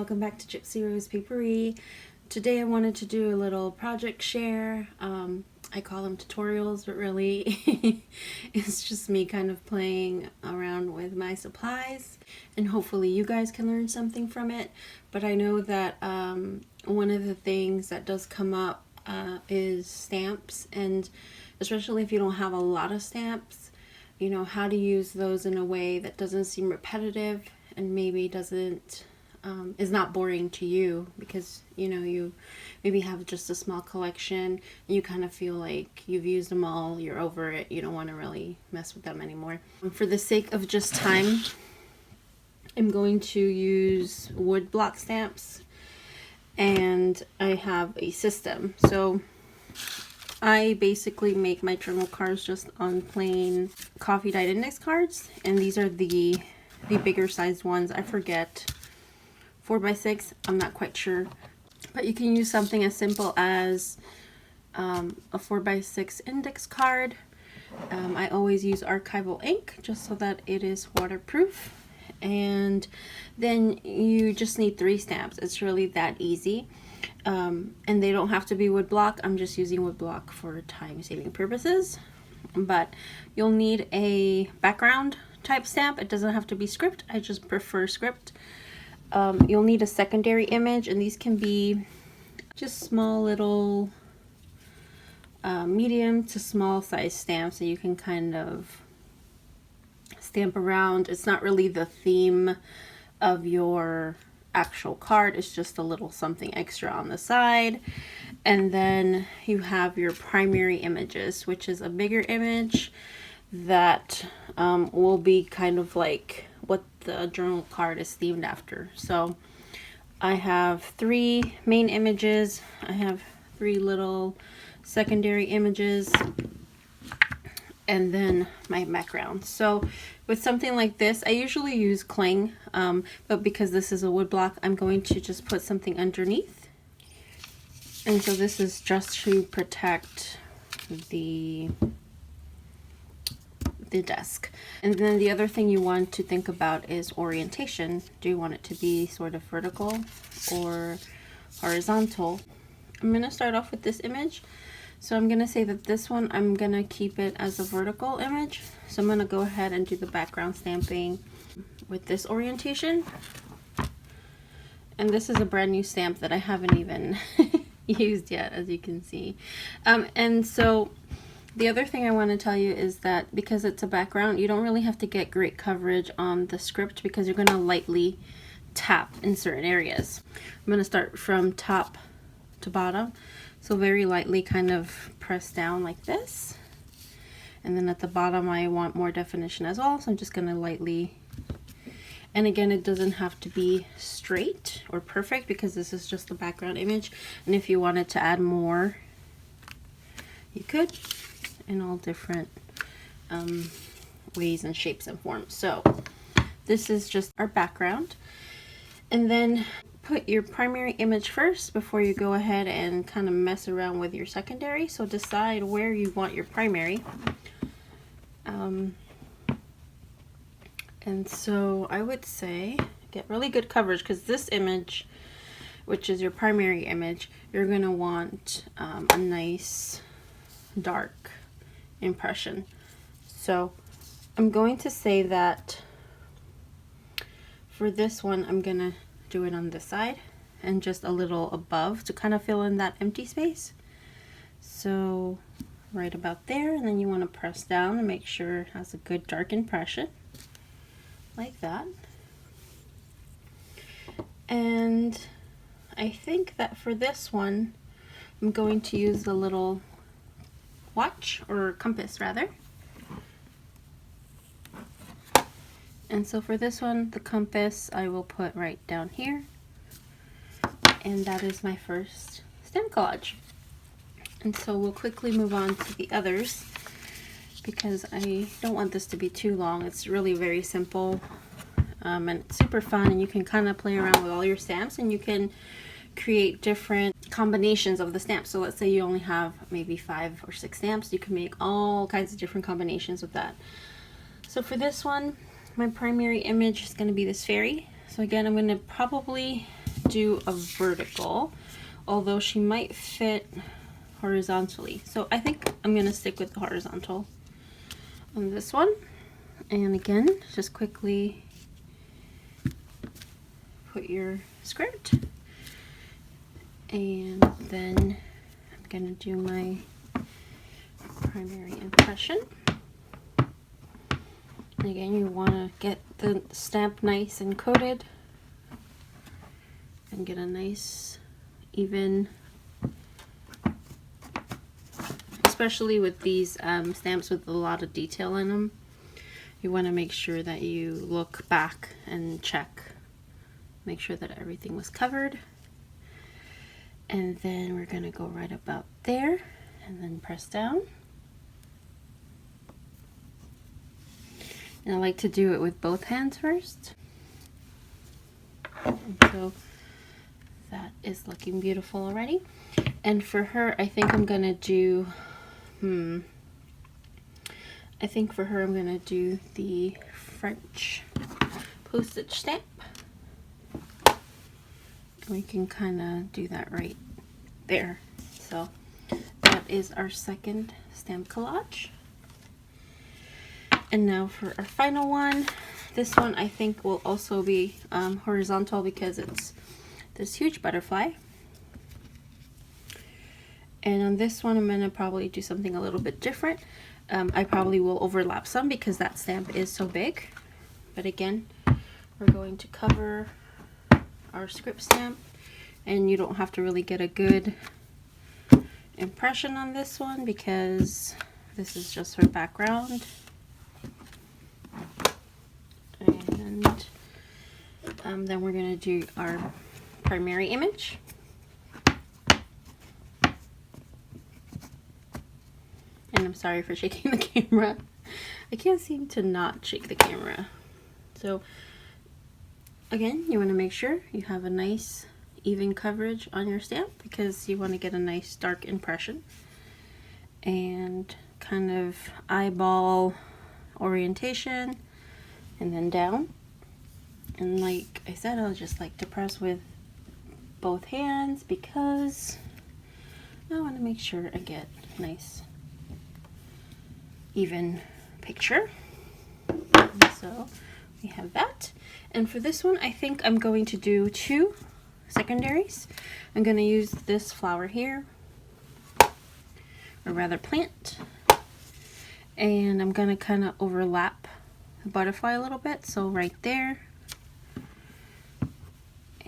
welcome back to Gypsy Rose Papery. Today I wanted to do a little project share. I call them tutorials, but really it's just me kind of playing around with my supplies, and hopefully you guys can learn something from it. But I know that one of the things that does come up is stamps, and especially if you don't have a lot of stamps, you know, how to use those in a way that doesn't seem repetitive and maybe doesn't is not boring to you, because you know you maybe have just a small collection and you kind of feel like you've used them all, you're over it, you don't want to really mess with them anymore. For the sake of just time, I'm going to use woodblock stamps, and I have a system. So I basically make my journal cards just on plain coffee dyed index cards, and these are the bigger sized ones. I forget, 4x6, I'm not quite sure, but you can use something as simple as a 4x6 index card. I always use archival ink just so that it is waterproof, and then you just need 3 stamps. It's really that easy. And they don't have to be woodblock. I'm just using woodblock for time saving purposes, but you'll need a background type stamp. It doesn't have to be script, I just prefer script. You'll need a secondary image, and these can be just small little medium to small size stamps that you can kind of stamp around. It's not really the theme of your actual card, it's just a little something extra on the side. And then you have your primary images, which is a bigger image that will be kind of like what the journal card is themed after. So I have 3 main images, I have 3 little secondary images, and then my background. So with something like this, I usually use cling, but because this is a wood block, I'm going to just put something underneath. And so this is just to protect the desk. And then the other thing you want to think about is orientation. Do you want it to be sort of vertical or horizontal? I'm going to start off with this image. So I'm going to say that this one, I'm going to keep it as a vertical image. So I'm going to go ahead and do the background stamping with this orientation. And this is a brand new stamp that I haven't even used yet, as you can see. And so the other thing I want to tell you is that because it's a background, you don't really have to get great coverage on the script, because you're going to lightly tap in certain areas. I'm going to start from top to bottom. So very lightly kind of press down like this. And then at the bottom I want more definition as well, so I'm just going to lightly, and again, it doesn't have to be straight or perfect because this is just the background image. And if you wanted to add more, you could, in all different ways and shapes and forms. So this is just our background. And then put your primary image first before you go ahead and kind of mess around with your secondary. So decide where you want your primary. And so I would say get really good coverage, because this image, which is your primary image, you're going to want a nice dark impression. So I'm going to say that for this one, I'm going to do it on this side and just a little above to kind of fill in that empty space. So right about there, and then you want to press down and make sure it has a good dark impression like that. And I think that for this one, I'm going to use the little watch, or compass rather. And so for this one, the compass I will put right down here. And that is my first stamp collage. And so we'll quickly move on to the others, because I don't want this to be too long. It's really very simple, and it's super fun, and you can kind of play around with all your stamps, and you can create different combinations of the stamps. So let's say you only have maybe 5 or 6 stamps, you can make all kinds of different combinations with that. So for this one, my primary image is going to be this fairy. So again, I'm going to probably do a vertical, although she might fit horizontally. So I think I'm going to stick with the horizontal on this one. And again, just quickly put your script. And then I'm going to do my primary impression. And again, you want to get the stamp nice and coated and get a nice even, especially with these stamps with a lot of detail in them. You want to make sure that you look back and check, make sure that everything was covered. And then we're going to go right about there and then press down. And I like to do it with both hands first. And so that is looking beautiful already. And for her, I think I'm gonna do, I think for her I'm gonna do the French postage stamp. We can kind of do that right there. So that is our second stamp collage. And now for our final one. This one I think will also be horizontal because it's this huge butterfly. And on this one I'm going to probably do something a little bit different. I probably will overlap some because that stamp is so big. But again, we're going to cover our script stamp, and you don't have to really get a good impression on this one because this is just her background. And then we're going to do our primary image. And I'm sorry for shaking the camera. I can't seem to not shake the camera. So again, you want to make sure you have a nice even coverage on your stamp because you want to get a nice dark impression. And kind of eyeball orientation and then down. And like I said, I just like to press with both hands because I want to make sure I get a nice even picture. And so we have that. And for this one, I think I'm going to do 2 secondaries. I'm going to use this flower here, or rather plant, and I'm going to kind of overlap the butterfly a little bit. So right there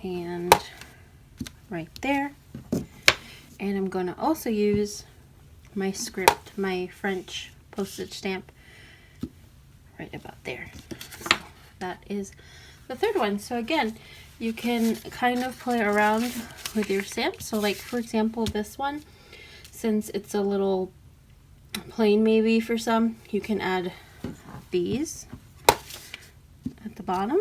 and right there. And I'm going to also use my script, my French postage stamp, right about there. So that is the third one. So again, you can kind of play around with your stamps. So like for example, this one, since it's a little plain maybe for some, you can add these at the bottom,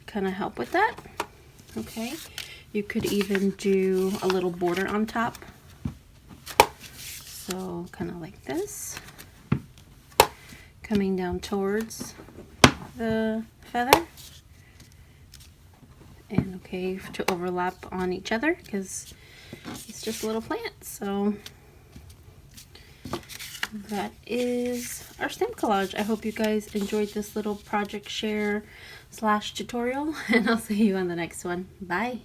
kind of help with that. Okay, you could even do a little border on top, so kind of like this, coming down towards the feather. And okay, to overlap on each other because it's just a little plant. So that is our stamp collage. I hope you guys enjoyed this little project share / tutorial, and I'll see you on the next one. Bye.